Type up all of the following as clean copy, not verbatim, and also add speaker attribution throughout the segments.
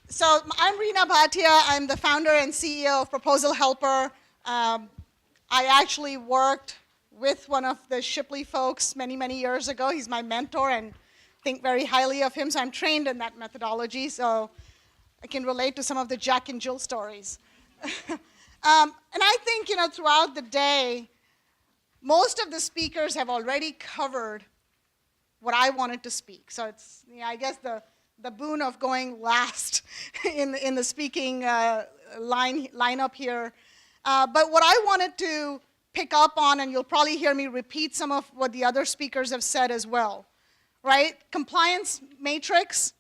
Speaker 1: So I'm Reena Bhatia. I'm the founder and CEO of Proposal Helper. I actually worked with one of the Shipley folks many, many years ago. He's my mentor and think very highly of him. So I'm trained in that methodology. So I can relate to some of the Jack and Jill stories. And I think, throughout the day, most of the speakers have already covered what I wanted to speak. So it's, I guess the boon of going last in the speaking lineup here. But what I wanted to pick up on, and you'll probably hear me repeat some of what the other speakers have said as well, right? Compliance matrix,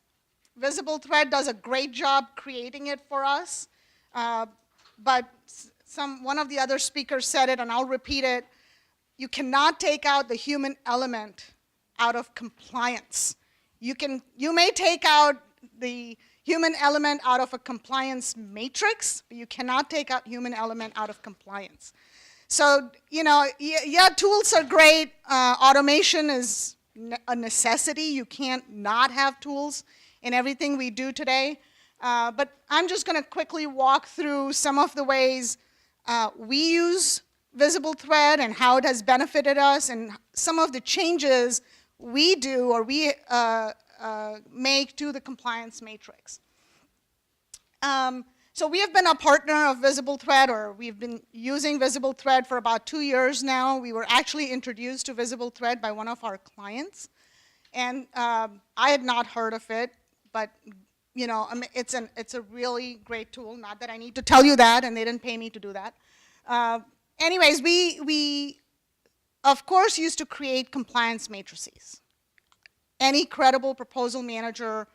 Speaker 1: VisibleThread does a great job creating it for us. But one of the other speakers said it, and I'll repeat it. You cannot take out the human element out of compliance. You may take out the human element out of a compliance matrix, but you cannot take out human element out of compliance. So, yeah, tools are great. Automation is a necessity. You can't not have tools in everything we do today. But I'm just going to quickly walk through some of the ways we use VisibleThread and how it has benefited us, and some of the changes we do or we make to the compliance matrix. So we have been a partner of VisibleThread, or we've been using VisibleThread for about 2 years now. We were actually introduced to VisibleThread by one of our clients, and I had not heard of it, but it's a really great tool. Not that I need to tell you that, and they didn't pay me to do that. Anyways, we of course used to create compliance matrices. Any credible proposal manager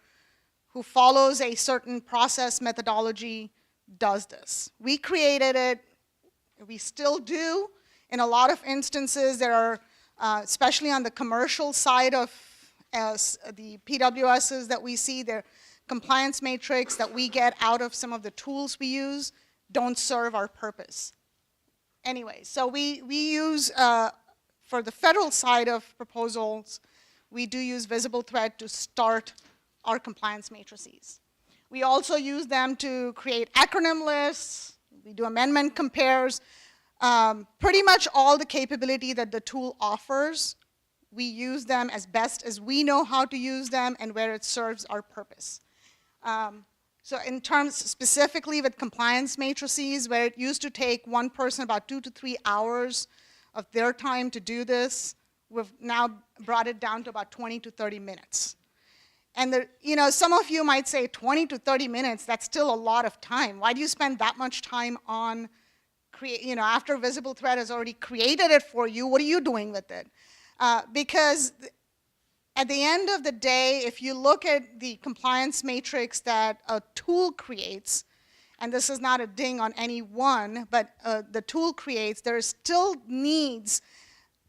Speaker 1: who follows a certain process methodology does this. We created it. We still do. In a lot of instances, there are, especially on the commercial side of the PWSs that we see, their compliance matrix that we get out of some of the tools we use don't serve our purpose. Anyway, so we use, for the federal side of proposals, we do use VisibleThread to start our compliance matrices. We also use them to create acronym lists. We do amendment compares. Pretty much all the capability that the tool offers, we use them as best as we know how to use them and where it serves our purpose. So in terms specifically with compliance matrices, where it used to take one person about 2 to 3 hours of their time to do this, we've now brought it down to about 20 to 30 minutes. And some of you might say 20 to 30 minutes, that's still a lot of time. Why do you spend that much time on after VisibleThread has already created it for you, what are you doing with it? Because at the end of the day, if you look at the compliance matrix that a tool creates, and this is not a ding on any one, but the tool creates, there still needs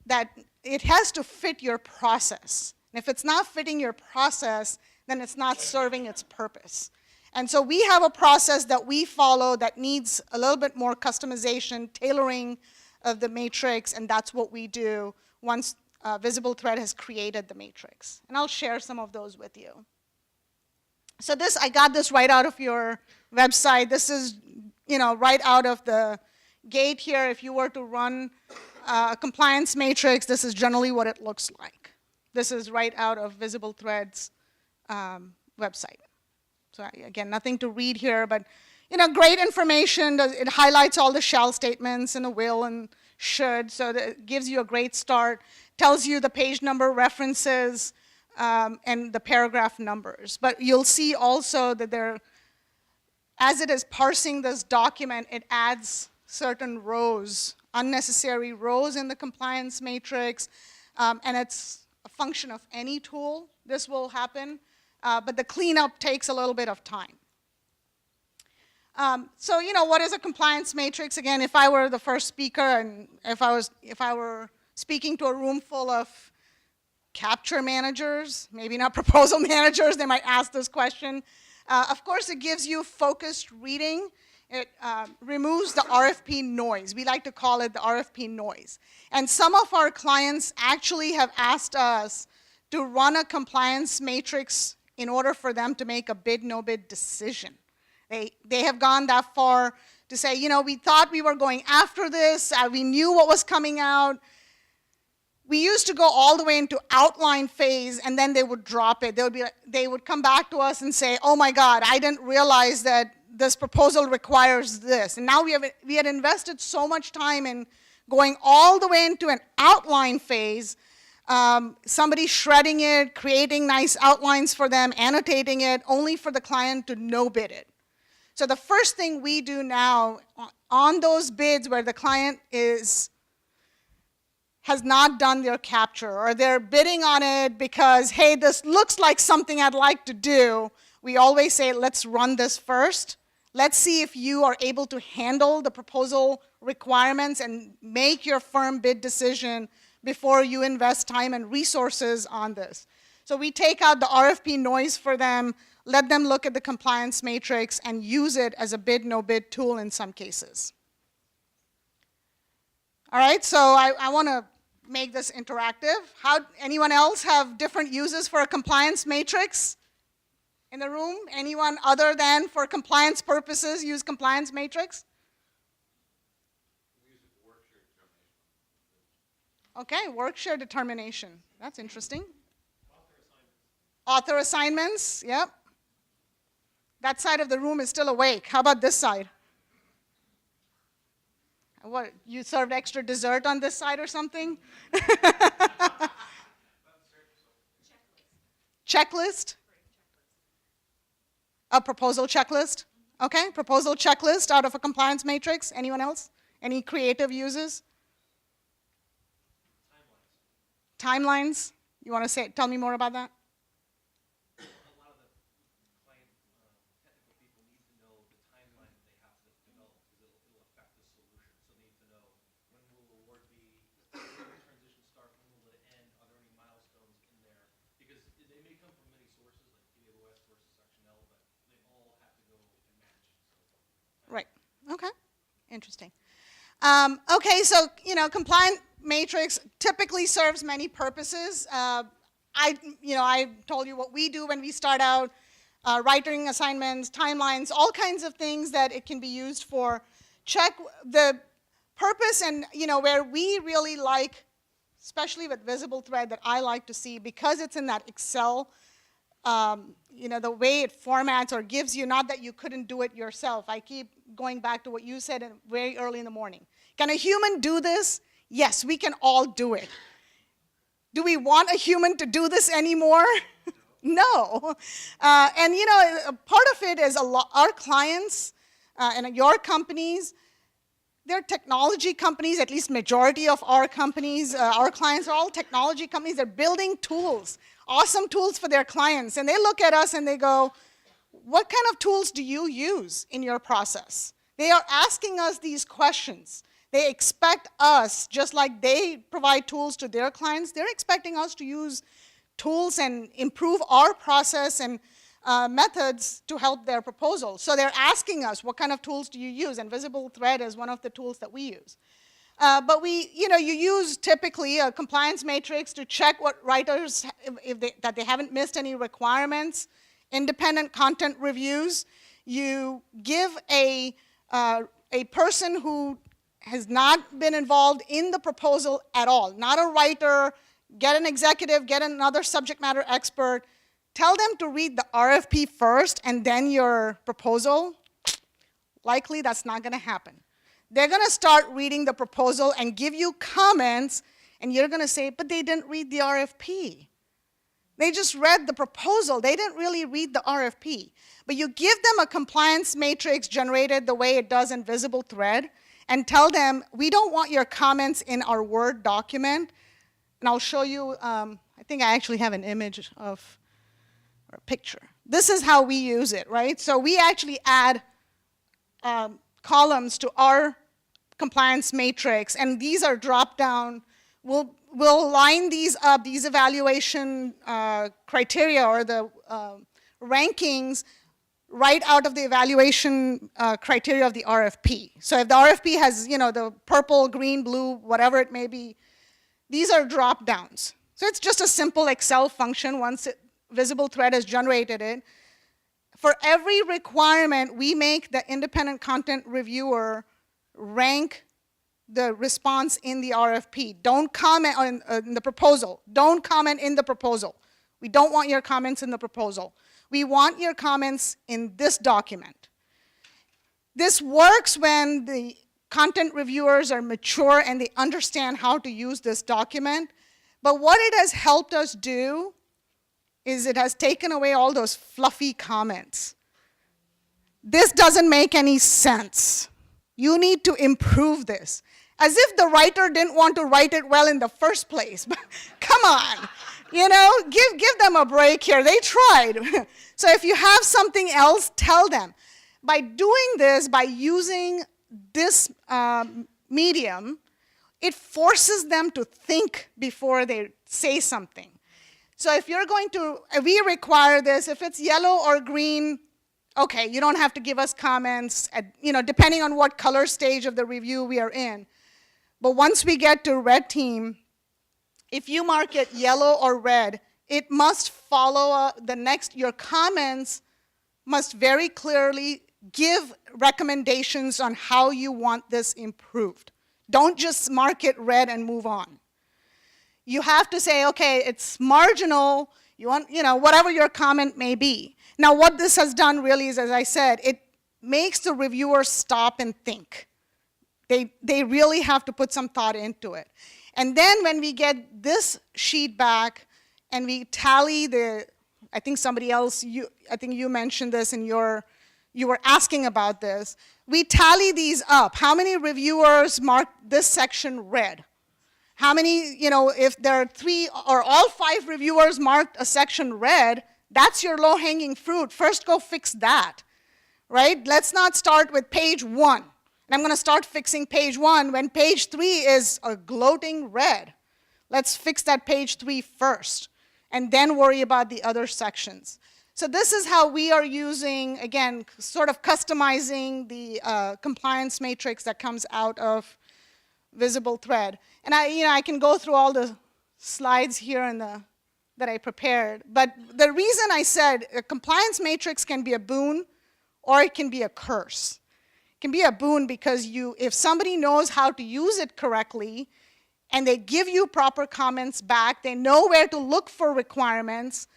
Speaker 1: that it has to fit your process. And if it's not fitting your process, then it's not serving its purpose. And so we have a process that we follow that needs a little bit more customization, tailoring of the matrix, and that's what we do once VisibleThread has created the matrix. And I'll share some of those with you. So I got this right out of your website. This is, right out of the gate here. If you were to run a compliance matrix, this is generally what it looks like. This is right out of VisibleThread's website. So again, nothing to read here, but great information. It highlights all the shall statements and the will and should, so that it gives you a great start. Tells you the page number references and the paragraph numbers. But you'll see also that as it is parsing this document, it adds certain rows, unnecessary rows in the compliance matrix, and it's a function of any tool. This will happen, but the cleanup takes a little bit of time. So what is a compliance matrix? Again, if I were the first speaker, and if I were speaking to a room full of capture managers, maybe not proposal managers, they might ask this question. Of course, it gives you focused reading. It removes the RFP noise. We like to call it the RFP noise. And some of our clients actually have asked us to run a compliance matrix in order for them to make a bid, no bid decision. They have gone that far to say, you know, we thought we were going after this, we knew what was coming out. We used to go all the way into outline phase, and then they would drop it. They would come back to us and say, oh my God, I didn't realize that this proposal requires this. And now we had invested so much time in going all the way into an outline phase, somebody shredding it, creating nice outlines for them, annotating it, only for the client to no bid it. So the first thing we do now on those bids where the client has not done their capture, or they're bidding on it because, hey, this looks like something I'd like to do, we always say, let's run this first. Let's see if you are able to handle the proposal requirements and make your firm bid decision before you invest time and resources on this. So we take out the RFP noise for them, let them look at the compliance matrix, and use it as a bid, no bid tool in some cases. All right, so I want to make this interactive. Anyone else have different uses for a compliance matrix in the room? Anyone other than for compliance purposes use compliance matrix?
Speaker 2: We use it for work share determination.
Speaker 1: Okay, work share determination. That's interesting. Author assignments, yep. That side of the room is still awake. How about this side? What, you served extra dessert on this side or something? Checklist? A proposal checklist? Okay, proposal checklist out of a compliance matrix. Anyone else? Any creative uses? Timelines. You want to tell me more about that? Right. Okay. Interesting. Okay, so compliant matrix typically serves many purposes. I told you what we do when we start out, writing assignments, timelines, all kinds of things that it can be used for. Check the purpose, and where we really like, especially with VisibleThread, that I like to see, because it's in that Excel. The way it formats or gives you, not that you couldn't do it yourself. I keep going back to what you said very early in the morning. Can a human do this? Yes, we can all do it. Do we want a human to do this anymore? No. And part of it is our clients and your companies, they're technology companies, at least majority of our companies, our clients are all technology companies. They're building tools, awesome tools for their clients. And they look at us and they go, what kind of tools do you use in your process? They are asking us these questions. They expect us, just like they provide tools to their clients, they're expecting us to use tools and improve our process and methods to help their proposal. So they're asking us, what kind of tools do you use? And VisibleThread is one of the tools that we use. But you use typically a compliance matrix to check what writers, that they haven't missed any requirements, independent content reviews. You give a person who has not been involved in the proposal at all, not a writer, get an executive, get another subject matter expert, tell them to read the RFP first and then your proposal. Likely that's not going to happen. They're going to start reading the proposal and give you comments, and you're going to say, but they didn't read the RFP. They just read the proposal. They didn't really read the RFP. But you give them a compliance matrix generated the way it does in VisibleThread, and tell them, we don't want your comments in our Word document. And I'll show you, I think I actually have an image of, or a picture. This is how we use it, right? So we actually add columns to our compliance matrix, and these are drop down. We'll line these up, these evaluation criteria or the rankings right out of the evaluation criteria of the RFP. So if the RFP has, the purple, green, blue, whatever it may be, these are drop downs. So it's just a simple Excel function. Once VisibleThread has generated it. For every requirement, we make the independent content reviewer rank the response in the RFP. Don't comment on in the proposal. Don't comment in the proposal. We don't want your comments in the proposal. We want your comments in this document. This works when the content reviewers are mature and they understand how to use this document. But what it has helped us do is it has taken away all those fluffy comments. This doesn't make any sense. You need to improve this. As if the writer didn't want to write it well in the first place. Come on, you know, give them a break here. They tried. So if you have something else, tell them. By doing this, by using this medium, it forces them to think before they say something. So if you're going to, we require this, if it's yellow or green, okay, you don't have to give us comments, you know, depending on what color stage of the review we are in. But once we get to red team, if you mark it yellow or red, it must follow the next, your comments must very clearly give recommendations on how you want this improved. Don't just mark it red and move on. You have to say, okay, it's marginal, you want, you know, whatever your comment may be. Now what this has done really is, as I said, it makes the reviewer stop and think. They really have to put some thought into it. And then when we get this sheet back and we tally the, I think somebody else, I think you mentioned this in your, you were asking about this. We tally these up. How many reviewers marked this section red? How many, you know, if there are 3 or all 5 reviewers marked a section red, that's your low-hanging fruit. First go fix that, right? Let's not start with page 1. And I'm going to start fixing page 1 when page 3 is a gloating red. Let's fix that page 3 first, and then worry about the other sections. So this is how we are using, again, sort of customizing the compliance matrix that comes out of VisibleThread. And I can go through all the slides here in that I prepared. But the reason I said a compliance matrix can be a boon or it can be a curse. It can be a boon because if somebody knows how to use it correctly and they give you proper comments back, they know where to look for requirements,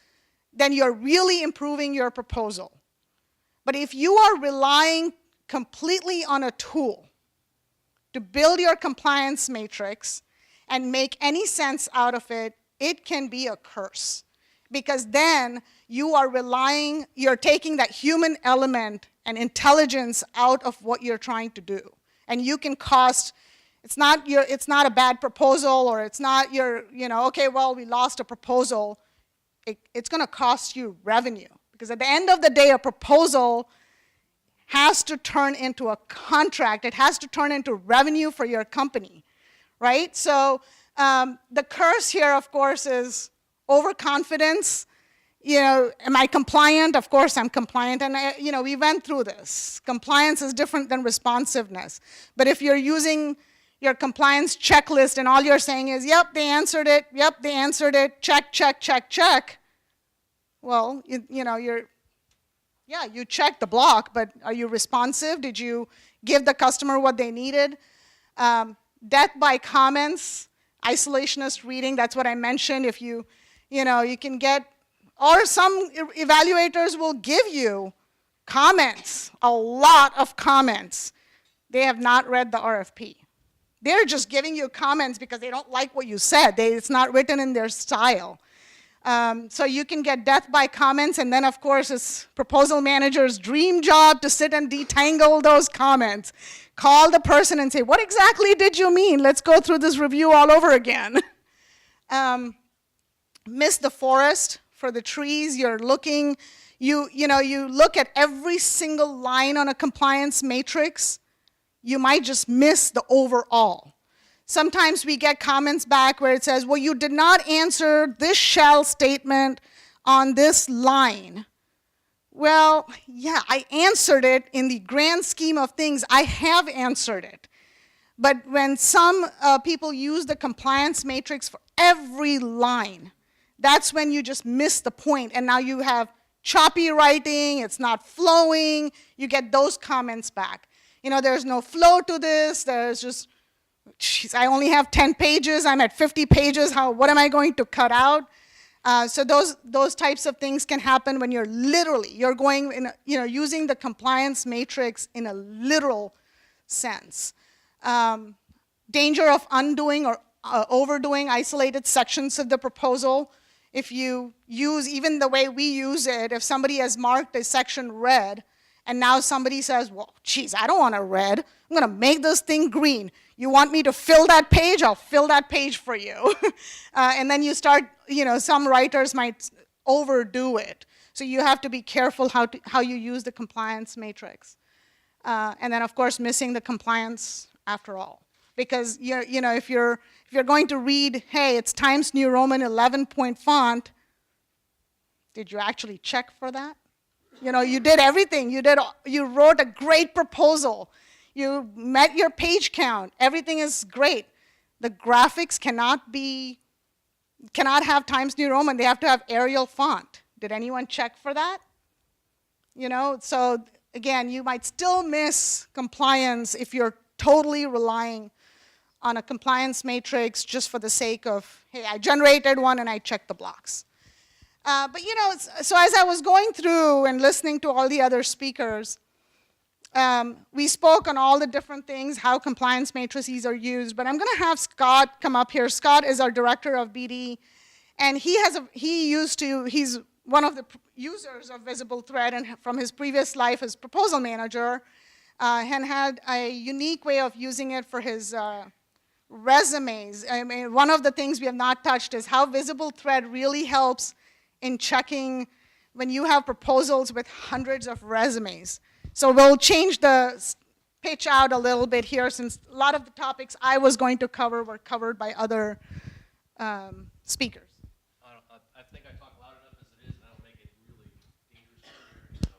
Speaker 1: then you're really improving your proposal. But if you are relying completely on a tool to build your compliance matrix and make any sense out of it, it can be a curse. Because then you're taking that human element and intelligence out of what you're trying to do. And you can cost, it's not a bad proposal, or it's not okay, well, we lost a proposal. It's going to cost you revenue. Because at the end of the day, a proposal has to turn into a contract. It has to turn into revenue for your company, right? So the curse here, of course, is overconfidence. Am I compliant? Of course I'm compliant, and we went through this. Compliance is different than responsiveness. But if you're using your compliance checklist and all you're saying is, yep, they answered it, yep, they answered it, check, check, check, check, well, you checked the block, but are you responsive? Did you give the customer what they needed? Death by comments, isolationist reading, that's what I mentioned. If you can get, or some evaluators will give you comments, a lot of comments. They have not read the RFP. They're just giving you comments because they don't like what you said. It's not written in their style. So you can get death by comments, and then of course it's proposal manager's dream job to sit and detangle those comments. Call the person and say, what exactly did you mean? Let's go through this review all over again. Miss the forest for the trees. You're looking, you look at every single line on a compliance matrix. You might just miss the overall. Sometimes we get comments back where it says, well, you did not answer this shall statement on this line. Well, yeah, I answered it in the grand scheme of things. I have answered it. But when some people use the compliance matrix for every line, that's when you just miss the point, and now you have choppy writing, it's not flowing, you get those comments back. There's no flow to this, there's just, geez, I only have 10 pages, I'm at 50 pages, what am I going to cut out? So those types of things can happen when you're going in, using the compliance matrix in a literal sense. Danger of undoing or overdoing isolated sections of the proposal. If you use, even the way we use it, if somebody has marked a section red, and now somebody says, well, geez, I don't want a red. I'm going to make this thing green. You want me to fill that page? I'll fill that page for you. And then you start, some writers might overdo it. So you have to be careful how you use the compliance matrix. And then, of course, missing the compliance after all. Because if you're going to read, hey, it's Times New Roman 11-point font, did you actually check for that? You did everything. You wrote a great proposal. You met your page count. Everything is great. The graphics cannot have Times New Roman. They have to have Arial font. Did anyone check for that? So again, you might still miss compliance if you're totally relying on a compliance matrix just for the sake of, hey, I generated one and I checked the blocks. But so as I was going through and listening to all the other speakers, we spoke on all the different things, how compliance matrices are used, but I'm going to have Scott come up here. Scott is our director of BD, and he's one of the users of VisibleThread, and from his previous life as proposal manager, and had a unique way of using it for his resumes. I mean, one of the things we have not touched is how VisibleThread really helps in checking when you have proposals with hundreds of resumes. So we'll change the pitch out a little bit here, since a lot of the topics I was going to cover were covered by other speakers.
Speaker 2: I think I talk loud enough as it is, and I don't make it really dangerous to hear, so.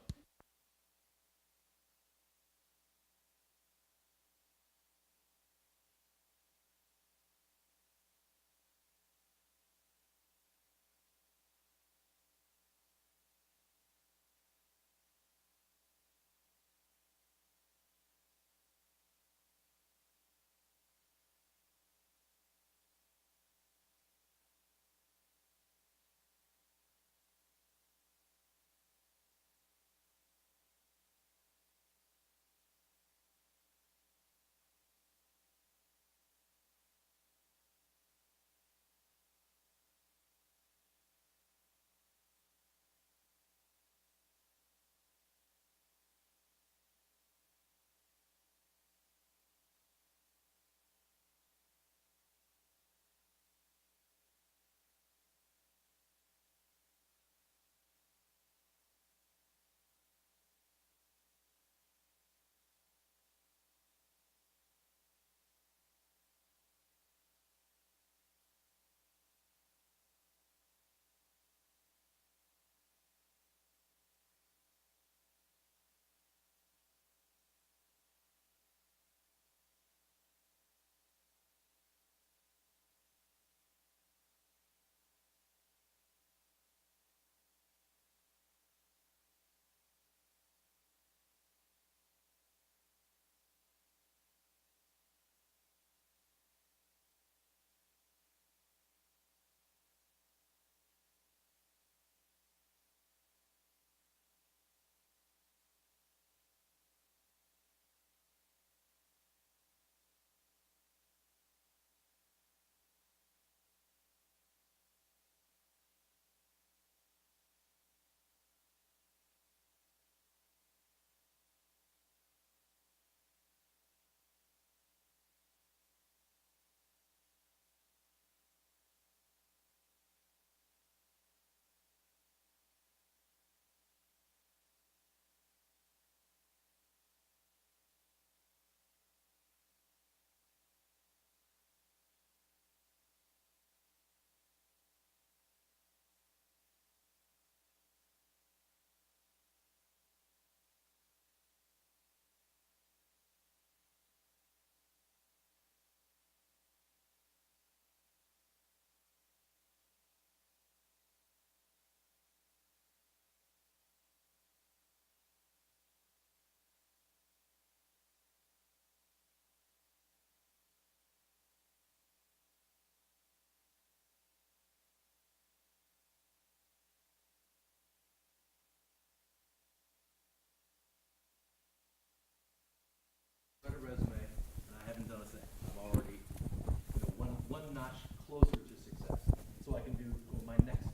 Speaker 2: notch closer to success, so I can do my next thing.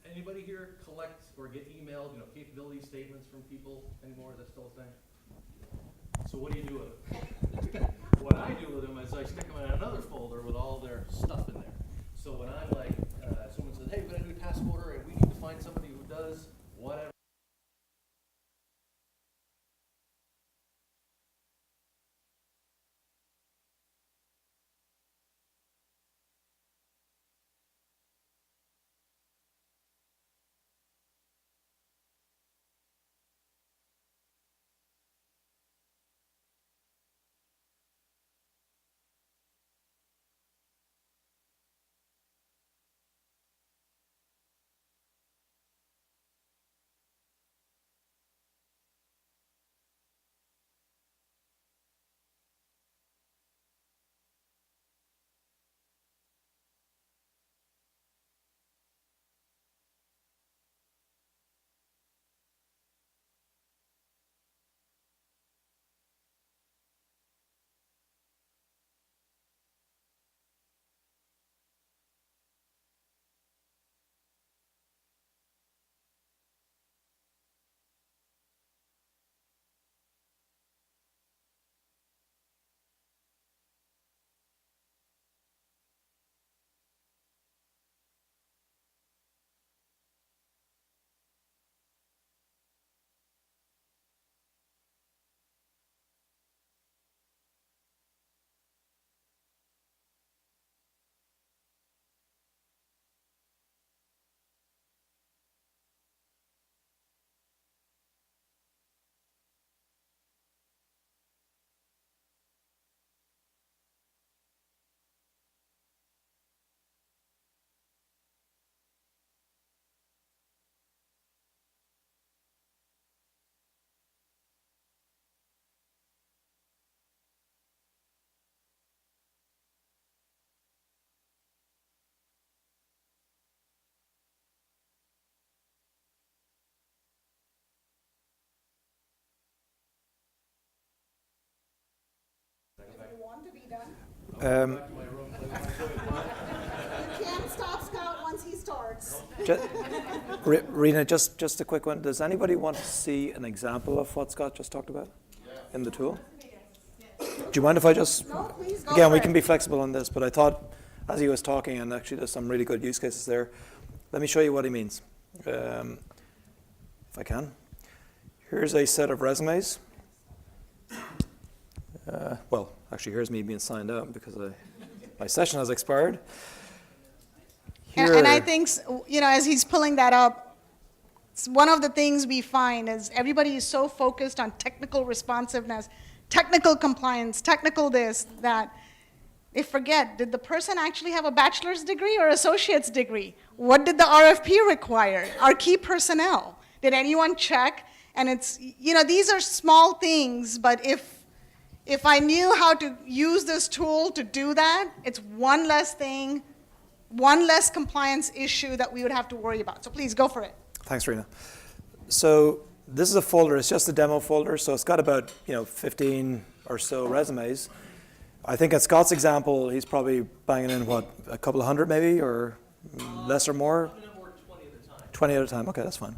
Speaker 2: Anybody here collect or get emailed, capability statements from people anymore? Is that still a thing? So what do you do with them? What I do with them is I stick them in another folder with all their stuff in there. So when I'm like, someone says, hey, we're gonna do a task order and we need to find somebody who does whatever.
Speaker 1: You want to be done?
Speaker 3: Um,
Speaker 1: You can't stop Scott once he starts.
Speaker 3: Rena, just a quick one. Does anybody want to see an example of what Scott just talked about in the tool? Do you mind if I just...
Speaker 1: No, please go
Speaker 3: Again,
Speaker 1: for
Speaker 3: we
Speaker 1: it.
Speaker 3: can be flexible on this, but I thought as he was talking, and actually there's some really good use cases there, let me show you what he means, if I can. Here's a set of resumes. Well, actually, here's me being signed out because my session has expired.
Speaker 1: And I think, as he's pulling that up, one of the things we find is everybody is so focused on technical responsiveness, technical compliance, technical this, that they forget, did the person actually have a bachelor's degree or associate's degree? What did the RFP require? Our key personnel, did anyone check? And it's, these are small things, but if I knew how to use this tool to do that, it's one less thing, one less compliance issue that we would have to worry about. So please go for it.
Speaker 3: Thanks, Rena. So this is a folder. It's just a demo folder. So it's got about 15 or so resumes. I think in Scott's example, he's probably banging in, what, a couple of hundred maybe, or less or more?
Speaker 2: 20 at a time.
Speaker 3: 20 at a time. Okay, that's fine.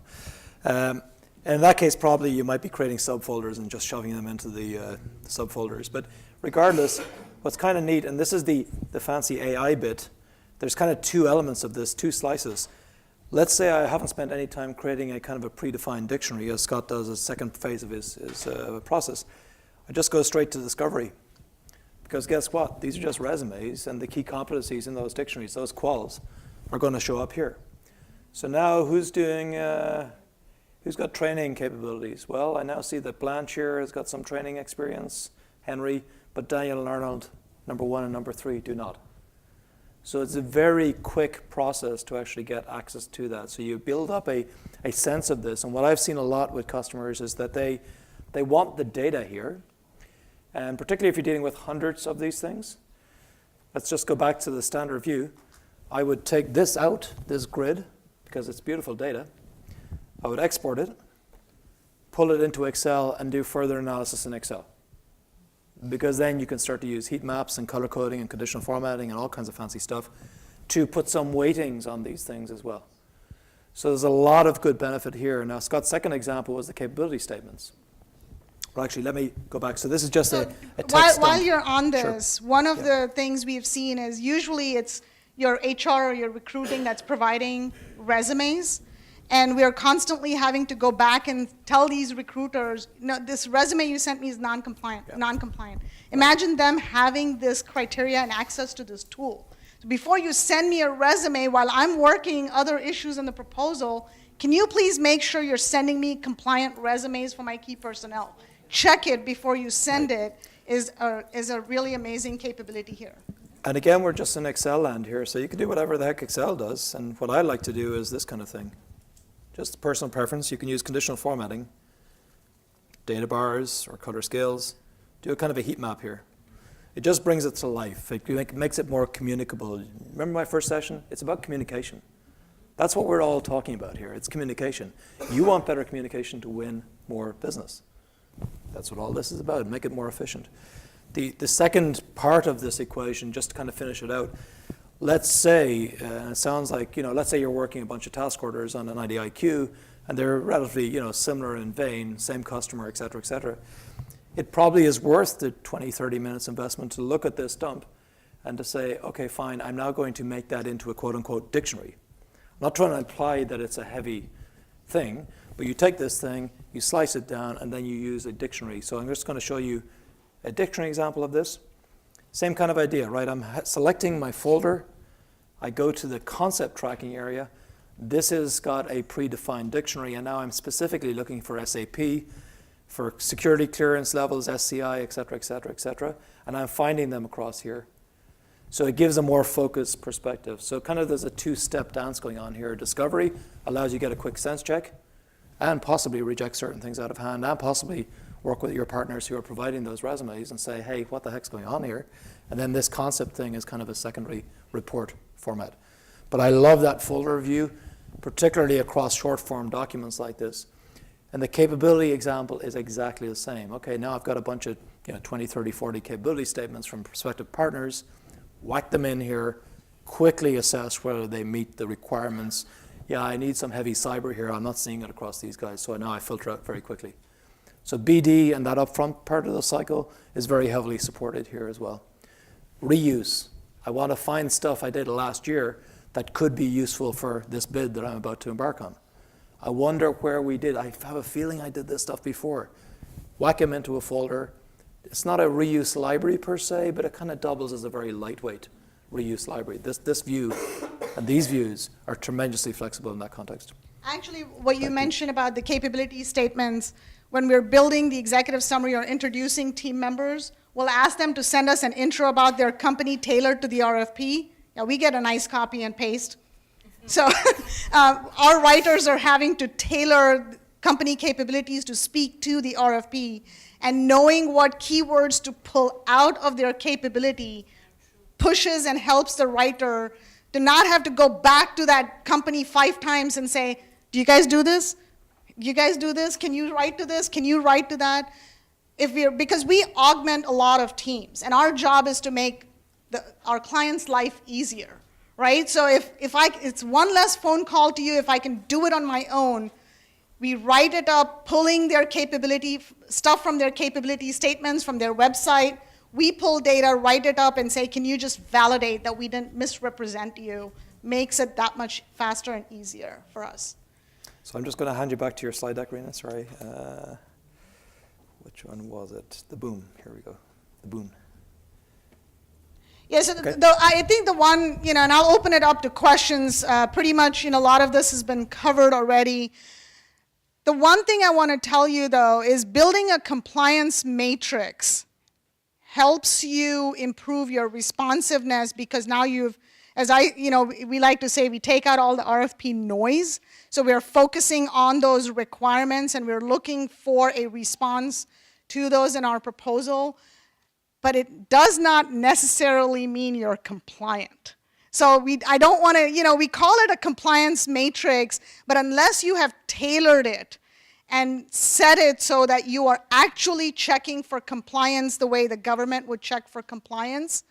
Speaker 3: And in that case, probably you might be creating subfolders and just shoving them into the subfolders. But regardless, what's kind of neat, and this is the fancy AI bit, there's kind of two elements of this, two slices. Let's say I haven't spent any time creating a kind of a predefined dictionary, as Scott does as second phase of his process. I just go straight to discovery. Because guess what? These are just resumes, and the key competencies in those dictionaries, those quals, are going to show up here. So now who's got training capabilities? Well, I now see that Blanche here has got some training experience, Henry, but Daniel and Arnold, number 1 and number 3, do not. So it's a very quick process to actually get access to that. So you build up a sense of this. And what I've seen a lot with customers is that they want the data here. And particularly if you're dealing with hundreds of these things. Let's just go back to the standard view. I would take this out, this grid, because it's beautiful data. I would export it, pull it into Excel, and do further analysis in Excel. because then you can start to use heat maps and color coding and conditional formatting and all kinds of fancy stuff to put some weightings on these things as well. So there's a lot of good benefit here. Now, Scott's second example was the capability statements. Well, actually, let me go back. So this is just a text
Speaker 1: While
Speaker 3: dump.
Speaker 1: you're on this, one of
Speaker 3: Yeah.
Speaker 1: the things we've seen is usually it's your HR or your recruiting that's providing resumes. And we are constantly having to go back and tell these recruiters, no, this resume you sent me is non-compliant,
Speaker 3: Yeah.
Speaker 1: non-compliant. Imagine them having this criteria and access to this tool. So before you send me a resume while I'm working other issues in the proposal, can you please make sure you're sending me compliant resumes for my key personnel? Check it before you send it is a really amazing capability here.
Speaker 3: And again, we're just in Excel land here, so you can do whatever the heck Excel does. And what I like to do is this kind of thing. Just personal preference. You can use conditional formatting, data bars or color scales. Do a kind of a heat map here. It just brings it to life. It makes it more communicable. Remember my first session? It's about communication. That's what we're all talking about here. It's communication. You want better communication to win more business. That's what all this is about. Make it more efficient. The second part of this equation, just to kind of finish it out, let's say, it sounds like, let's say you're working a bunch of task orders on an IDIQ, and they're relatively, similar in vein, same customer, et cetera, et cetera. It probably is worth the 20, 30 minutes investment to look at this dump and to say, okay, fine, I'm now going to make that into a quote-unquote dictionary. I'm not trying to imply that it's a heavy thing, but you take this thing, you slice it down, and then you use a dictionary. So I'm just going to show you a dictionary example of this. Same kind of idea, right? I'm selecting my folder. I go to the concept tracking area. This has got a predefined dictionary, and now I'm specifically looking for SAP, for security clearance levels, SCI, et cetera, et cetera, et cetera. And I'm finding them across here. So it gives a more focused perspective. So kind of there's a two-step dance going on here. Discovery allows you to get a quick sense check and possibly reject certain things out of hand and possibly work with your partners who are providing those resumes and say, hey, what the heck's going on here? And then this concept thing is kind of a secondary report format. But I love that folder view, particularly across short-form documents like this. And the capability example is exactly the same. Okay, now I've got a bunch of 20, 30, 40 capability statements from prospective partners, whack them in here, quickly assess whether they meet the requirements. Yeah, I need some heavy cyber here. I'm not seeing it across these guys, so now I filter out very quickly. So BD and that upfront part of the cycle is very heavily supported here as well. Reuse. I want to find stuff I did last year that could be useful for this bid that I'm about to embark on. I wonder where we did. I have a feeling I did this stuff before. Whack them into a folder. It's not a reuse library per se, but it kind of doubles as a very lightweight reuse library. This view and these views are tremendously flexible in that context.
Speaker 1: Actually, what you mentioned about the capability statements, when we're building the executive summary or introducing team members, we'll ask them to send us an intro about their company tailored to the RFP. Yeah, we get a nice copy and paste. So our writers are having to tailor company capabilities to speak to the RFP, and knowing what keywords to pull out of their capability pushes and helps the writer to not have to go back to that company 5 times and say, do you guys do this? Do you guys do this? Can you write to this? Can you write to that? Because we augment a lot of teams, and our job is to make our client's life easier, right? So if it's one less phone call to you, if I can do it on my own, we write it up, pulling their capability, stuff from their capability statements, from their website. We pull data, write it up, and say, can you just validate that we didn't misrepresent you? Makes it that much faster and easier for us.
Speaker 3: So I'm just going to hand you back to your slide deck, Rena, sorry. Which one was it? The Boon, here we go, the Boon.
Speaker 1: Yeah, so
Speaker 3: Okay.
Speaker 1: I think the one, and I'll open it up to questions. Pretty much, a lot of this has been covered already. The one thing I want to tell you, though, is building a compliance matrix helps you improve your responsiveness, because now we like to say, we take out all the RFP noise. So we're focusing on those requirements, and we're looking for a response to those in our proposal. But it does not necessarily mean you're compliant. So I don't want to, we call it a compliance matrix, but unless you have tailored it and set it so that you are actually checking for compliance the way the government would check for compliance,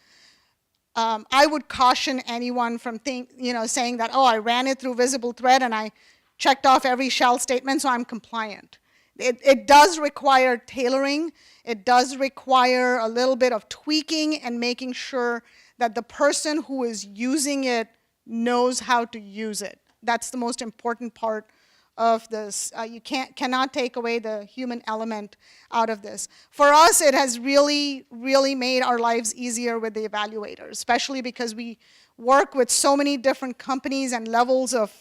Speaker 1: I would caution anyone from saying that, oh, I ran it through VisibleThread and I checked off every shell statement, so I'm compliant. It does require tailoring. It does require a little bit of tweaking and making sure that the person who is using it knows how to use it. That's the most important part of this. You cannot take away the human element out of this. For us, it has really, really made our lives easier with the evaluators, especially because we work with so many different companies and levels of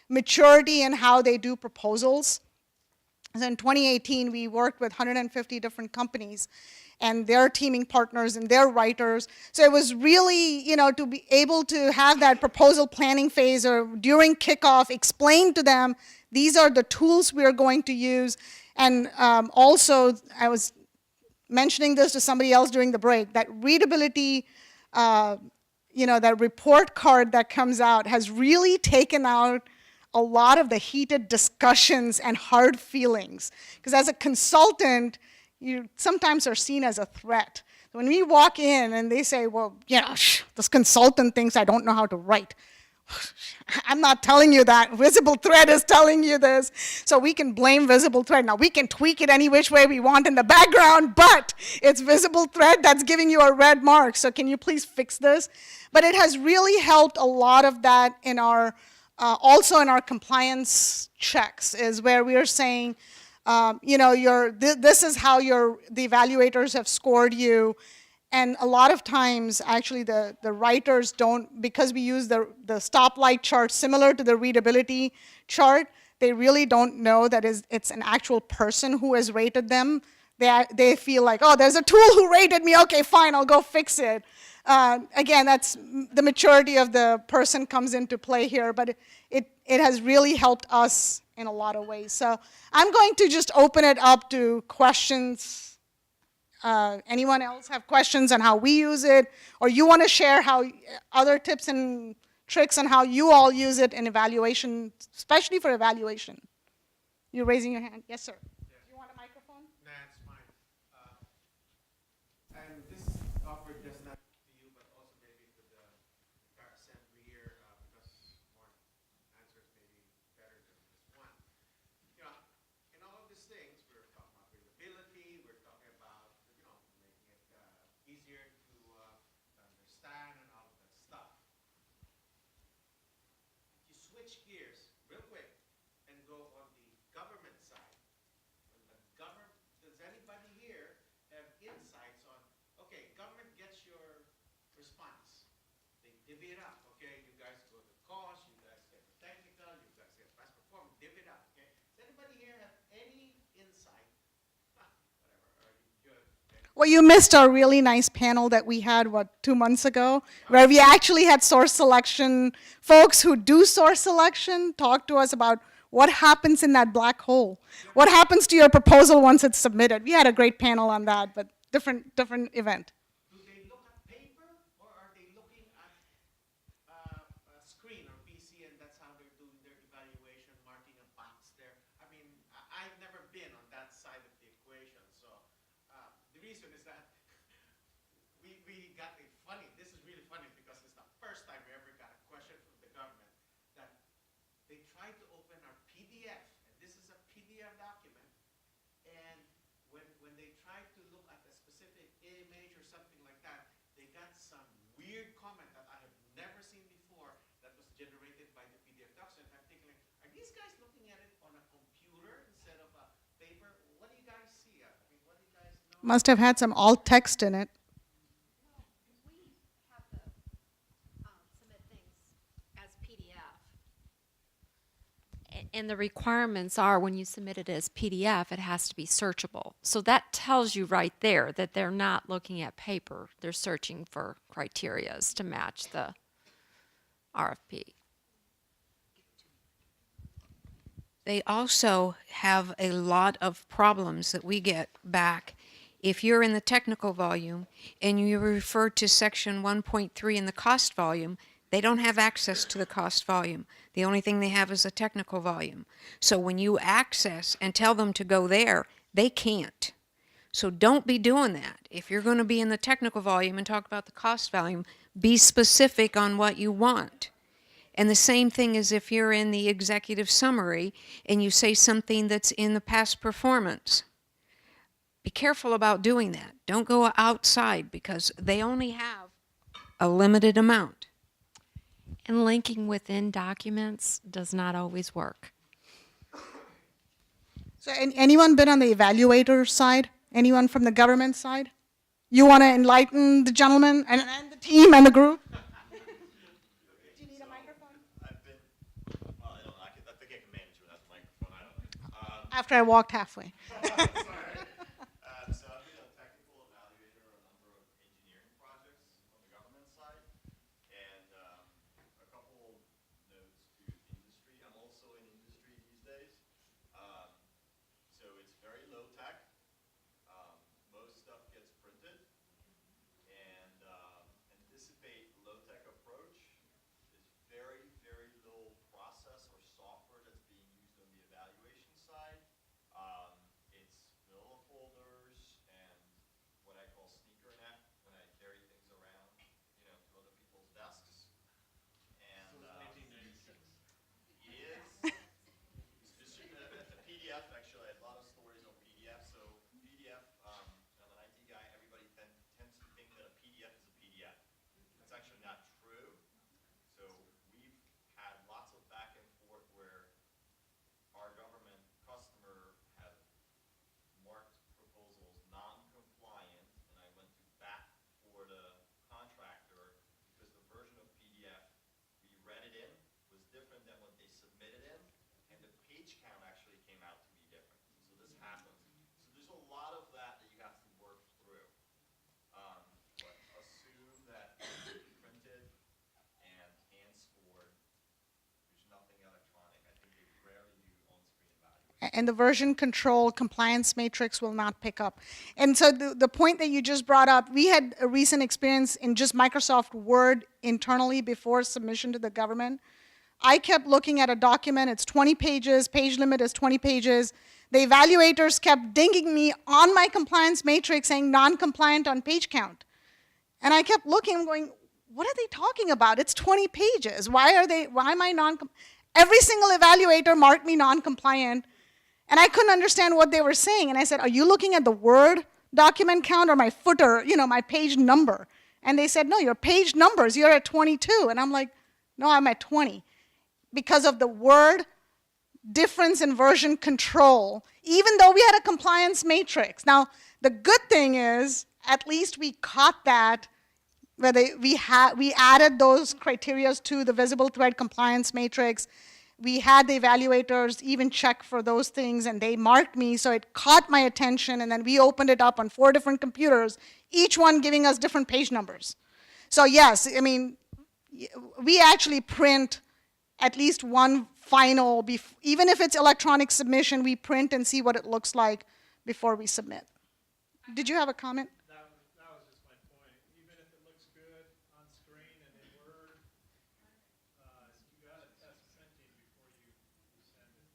Speaker 1: maturity in how they do proposals. So in 2018, we worked with 150 different companies and their teaming partners and their writers. So it was really, to be able to have that proposal planning phase or during kickoff, explain to them, these are the tools we are going to use. And also, I was mentioning this to somebody else during the break, that readability, that report card that comes out has really taken out a lot of the heated discussions and hard feelings. Because as a consultant, you sometimes are seen as a threat. When we walk in and they say, well, this consultant thinks I don't know how to write. I'm not telling you that. VisibleThread is telling you this. So we can blame VisibleThread. Now, we can tweak it any which way we want in the background, but it's VisibleThread that's giving you a red mark. So can you please fix this? But it has really helped a lot of that in our also in our compliance checks, is where we are saying, this is how the evaluators have scored you. And a lot of times, actually, the writers don't, because we use the stoplight chart similar to the readability chart, they really don't know that it's an actual person who has rated them. They feel like, oh, there's a tool who rated me. Okay, fine, I'll go fix it. Again, that's the maturity of the person comes into play here, but it has really helped us in a lot of ways. So I'm going to just open it up to questions. Anyone else have questions on how we use it, or you want to share how other tips and tricks on how you all use it in evaluation, especially for evaluation? You're raising your hand. Yes, sir.
Speaker 4: Yeah.
Speaker 1: You want a microphone?
Speaker 4: Nah, it's fine. And this is offered just not to you, but also maybe to the entire assembly here, because more answers may be better than just one. In all of these things, we're talking about readability, we're talking about, making it easier to understand and all of that stuff. If you switch gears real quick and go on the government side, does anybody here have insights on, okay, government gets your response. They divvy it up, okay? You guys go to cost, you guys get the technical, you guys get past performance, divvy it up, okay? Does anybody here have any insight? Whatever, are you good? Okay.
Speaker 1: Well, you missed our really nice panel that we had, 2 months ago, where we actually had source selection folks who do source selection talk to us about what happens in that black hole. What happens to your proposal once it's submitted? We had a great panel on that, but different event.
Speaker 4: Do they look at paper, or are they looking at a screen or PC, and that's how they're doing their evaluation, marking a box there? I mean, I've never been on that side of the equation, so the reason is that we got a funny, this is really funny because it's the first time we ever got a question from the government that they tried to open our PDF, and this is a PDF document, and when they tried to look at a specific image or something like that, they got some weird comment that I have never seen before that was generated by the PDF document. I'm thinking, are these guys looking at it on a computer instead of a paper? What do you guys see? I mean, what do you guys know?
Speaker 1: Must have had some alt text in it.
Speaker 5: We have to submit things as PDF. And the requirements are, when you submit it as PDF, it has to be searchable. So that tells you right there that they're not looking at paper. They're searching for criterias to match the RFP.
Speaker 6: They also have a lot of problems that we get back. If you're in the technical volume and you refer to section 1.3 in the cost volume, They don't have access to the cost volume. The only thing they have is a technical volume. So when you access and tell them to go there, they can't. So don't be doing that. If you're going to be in the technical volume and talk about the cost volume, be specific on what you want. And the same thing as if you're in the executive summary and you say something that's in the past performance. Be careful about doing that. Don't go outside because they only have a limited amount.
Speaker 5: And linking within documents does not always work.
Speaker 1: So anyone been on the evaluator side? Anyone from the government side? You want to enlighten the gentleman and the team and the group? Do you need a microphone?
Speaker 7: I've been, well, I don't know, I think I can manage without the microphone, I don't know.
Speaker 1: After I walked halfway.
Speaker 7: So I've been a technical evaluator on a number of engineering projects on the government side, and a couple notes to industry. I'm also in industry these days, so it's very low tech. Most stuff gets printed, and anticipate low tech approach is very, very little process or software that's being used on the evaluation side. It's vanilla folders and what I call sneaker net when I carry things around, to other people's desks. And it is. It's just a PDF. Actually, I had a lot of stories on PDF. So PDF, I'm an IT guy. Everybody tends to think that a PDF is a PDF. That's actually not true. So we've had lots of back and forth where our government customer have marked proposals non-compliant, and I went to bat for the contractor because the version of PDF we read it in was different than what they submitted in, and the page count actually came out to be different. So this happens. So there's a lot of that you have to work through. But assume that it's printed and hand scored. There's nothing electronic. I think they rarely do on-screen evaluation.
Speaker 1: And the version control compliance matrix will not pick up. And so the point that you just brought up, we had a recent experience in just Microsoft Word internally before submission to the government. I kept looking at a document, it's 20 pages, page limit is 20 pages. The evaluators kept dinging me on my compliance matrix saying non-compliant on page count. And I kept looking, going, what are they talking about? It's 20 pages. Why am I every single evaluator marked me non-compliant, and I couldn't understand what they were saying. And I said, are you looking at the Word document count or my footer, my page number? And they said, no, your page numbers, you're at 22. And I'm like, no, I'm at 20. Because of the Word difference in version control, even though we had a compliance matrix. Now, the good thing is, at least we caught that, where we added those criteria to the VisibleThread compliance matrix. We had the evaluators even check for those things, and they marked me, so it caught my attention, and then we opened it up on 4 different computers, each one giving us different page numbers. So yes, we actually print at least one final, even if it's electronic submission, we print and see what it looks like before we submit. Did you have a comment?
Speaker 8: That was just my point. Even if it looks good on screen and in Word, you got to test printing before you send it.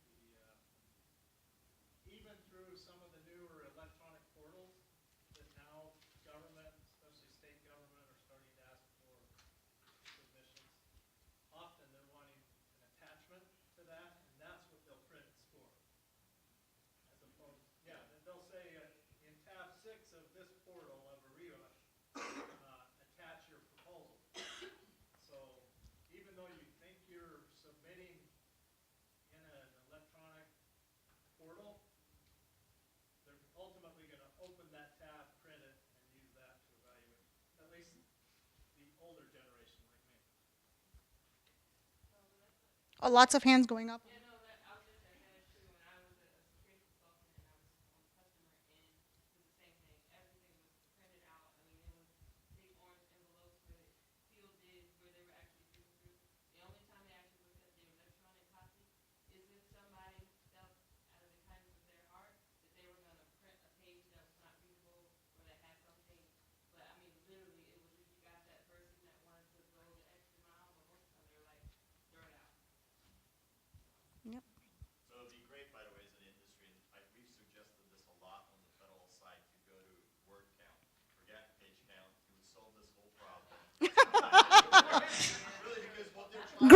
Speaker 8: Even through some of the newer electronic portals that now government, especially state government, are starting to ask for submissions. Often they're wanting an attachment to that, and that's what they'll print and score. As opposed, yeah, they'll say in tab 6 of this portal of Ariba, attach your proposal. So even though you think you're submitting in an electronic portal, they're ultimately going to open that tab, print it, and use that to evaluate. At least the older generation like me.
Speaker 1: Oh, lots of hands going up.
Speaker 9: Yeah, no, I was just saying that is true. When I was a security consultant and I was on the customer end, it was the same thing. Everything was printed out. I mean, it was big orange envelopes with field days where they were actually reading through. The only time they actually looked at the electronic copy is if somebody felt out of the kindness of their heart that they were going to print a page that was not readable or that had something. But I mean, literally, it was if you got that person that wanted to go the extra mile or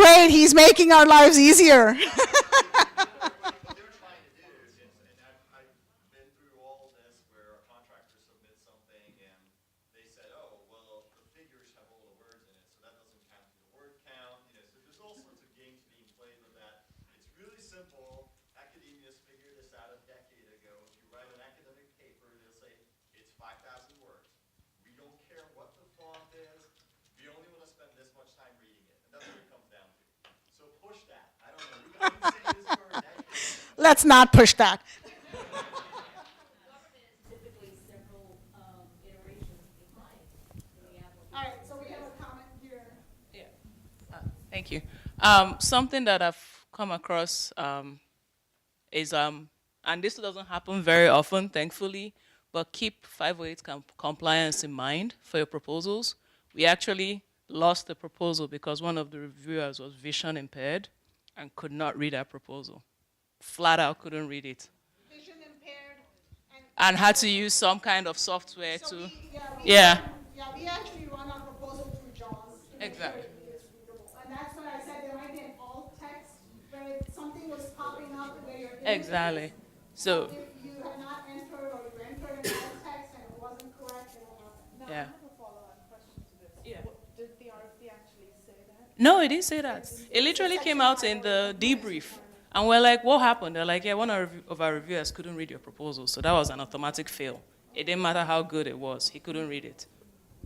Speaker 1: great. He's making our lives easier.
Speaker 7: What they're trying to do is, and I've been through all this where a contractor submits something and they said, oh, well, the figures have all the words in it, so that doesn't count to the word count. You know, so there's all sorts of games being played with that. It's really simple. Academia's figured this out a decade ago. If you write an academic paper, they'll say it's 5,000 words. We don't care what the font is. We only want to spend this much time reading it. And that's what it comes down to. So push that. I don't know. I've been saying this for a decade.
Speaker 1: Let's not push that.
Speaker 9: Government is typically several iterations behind the application.
Speaker 1: All right, so we have a comment here.
Speaker 10: Thank you. Something that I've come across is, and this doesn't happen very often, thankfully, but keep 508 compliance in mind for your proposals. We actually lost the proposal because one of the reviewers was vision impaired and could not read our proposal. Flat out couldn't read it.
Speaker 1: Vision impaired
Speaker 10: And had to use some kind of software
Speaker 1: so
Speaker 10: to,
Speaker 1: we actually run our proposal through JAWS. to make sure
Speaker 10: Exactly.
Speaker 1: it is readable. And that's what I said, there might be an alt text where if something was popping up where you're
Speaker 10: exactly. So,
Speaker 1: if you had not entered or you entered an alt text and it wasn't correct, it will happen.
Speaker 10: yeah.
Speaker 11: A follow-on question to this.
Speaker 10: Yeah.
Speaker 11: Did the RFP actually say that?
Speaker 10: No, it didn't say that. It literally came out in the debrief. And we're like, what happened? They're like, yeah, one of our reviewers couldn't read your proposal. So that was an automatic fail. It didn't matter how good it was. He couldn't read it.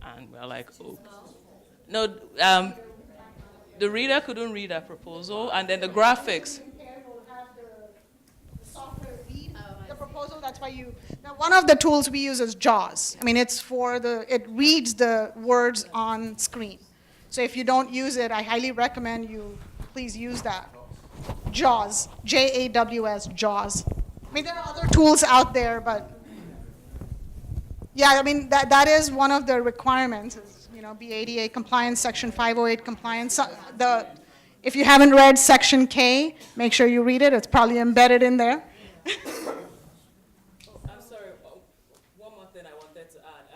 Speaker 10: And we're like, oh. No, the reader couldn't read our proposal. And then the graphics.
Speaker 1: Impaired will have the software read the proposal, that's why now one of the tools we use is JAWS. I mean, it's it reads the words on screen. So if you don't use it, I highly recommend you please use that. JAWS, J-A-W-S, JAWS. I mean, there are other tools out there, but yeah, I mean, that is one of the requirements, is, be ADA compliance, Section 508 compliance. So if you haven't read Section K, make sure you read it. It's probably embedded in there.
Speaker 10: I'm sorry, one more thing I wanted to add.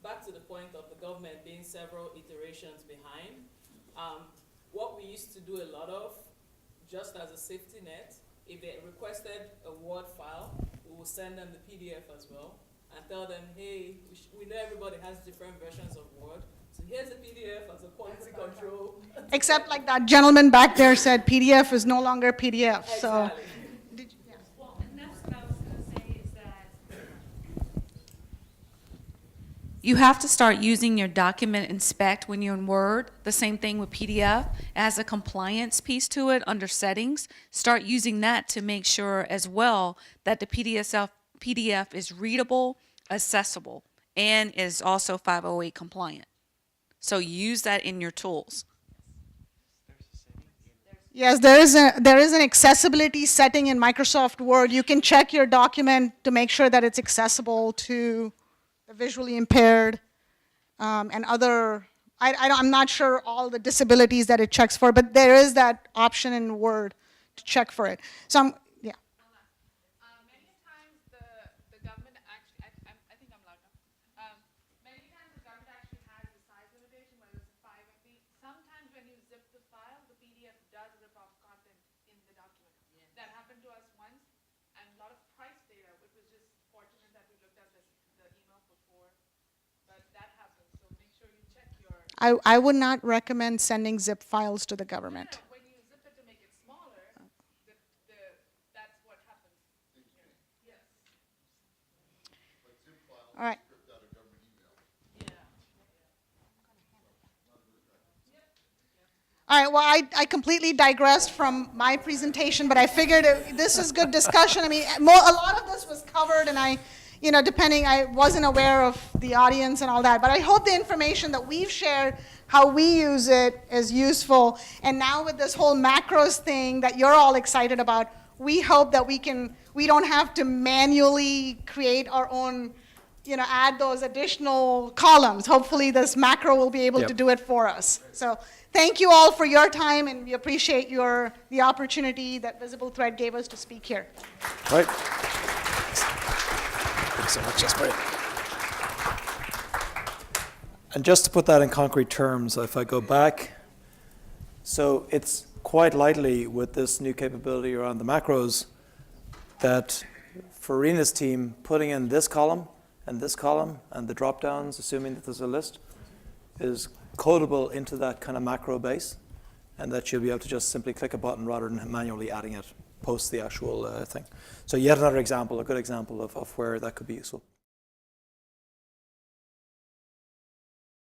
Speaker 10: Back to the point of the government being several iterations behind. What we used to do a lot of, just as a safety net, if they requested a Word file, we will send them the PDF as well and tell them, hey, we know everybody has different versions of Word, so here's a PDF as a quality control.
Speaker 1: Except like that gentleman back there said PDF is no longer PDF, so.
Speaker 10: Exactly.
Speaker 9: Well, and that's what I was gonna say is that
Speaker 12: You have to start using your document inspect when you're in Word. The same thing with PDF. It has a compliance piece to it under settings. Start using that to make sure as well that the PDF is readable, accessible, and is also 508 compliant. So use that in your tools.
Speaker 1: Yes, there is an accessibility setting in Microsoft Word. You can check your document to make sure that it's accessible to the visually impaired and other. I'm not sure all the disabilities that it checks for, but there is that option in Word to check for it. So yeah.
Speaker 11: Many times the government actually, I think I'm loud now. Many times the government actually has a size limitation, whether it's 5 MB. Sometimes when you zip the file, the PDF does rip off content in the document. That happened to us once, and a lot of price data. It was just fortunate that we looked at the email before, but that happens. So make sure you check your.
Speaker 1: I would not recommend sending zip files to the government.
Speaker 11: When you zip it to make it smaller, that's what happens. Yes.
Speaker 1: All right. All right, well, I completely digressed from my presentation, but I figured this is good discussion. I mean, a lot of this was covered, and I wasn't aware of the audience and all that, but I hope the information that we've shared, how we use it, is useful. And now with this whole macros thing that you're all excited about, we hope that we don't have to manually create our own, add those additional columns. Hopefully this macro will be able to do it for us. So thank you all for your time, and we appreciate the opportunity that VisibleThread gave us to speak here.
Speaker 3: Right. Thanks so much, Jasper. And just to put that in concrete terms, if I go back So it's quite likely with this new capability around the macros that for Rena's team, putting in this column and the drop downs, assuming that there's a list, is codable into that kind of macro base, and that you'll be able to just simply click a button rather than manually adding it post the actual thing. So yet another example, a good example of where that could be useful.